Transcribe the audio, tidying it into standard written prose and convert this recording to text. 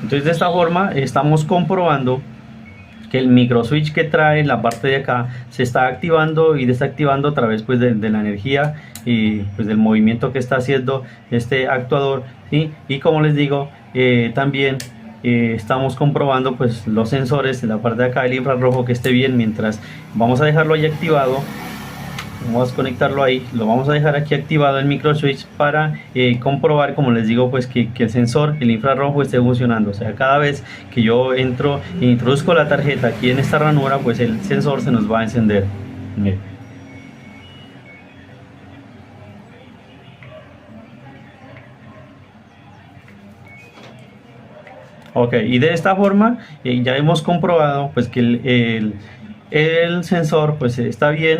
Entonces de esta forma estamos comprobando que el microswitch que trae en la parte de acá se está activando y desactivando a través pues de la energía y pues del movimiento que está haciendo este actuador, ¿sí? Y como les digo, también estamos comprobando pues los sensores en la parte de acá del infrarrojo que esté bien. Mientras vamos a dejarlo ahí activado, vamos a conectarlo ahí, lo vamos a dejar aquí activado el micro switch para comprobar, como les digo, pues que el sensor, el infrarrojo esté funcionando. O sea, cada vez que yo entro e introduzco la tarjeta aquí en esta ranura, pues el sensor se nos va a encender. Ok, y de esta forma ya hemos comprobado pues que el sensor pues está bien.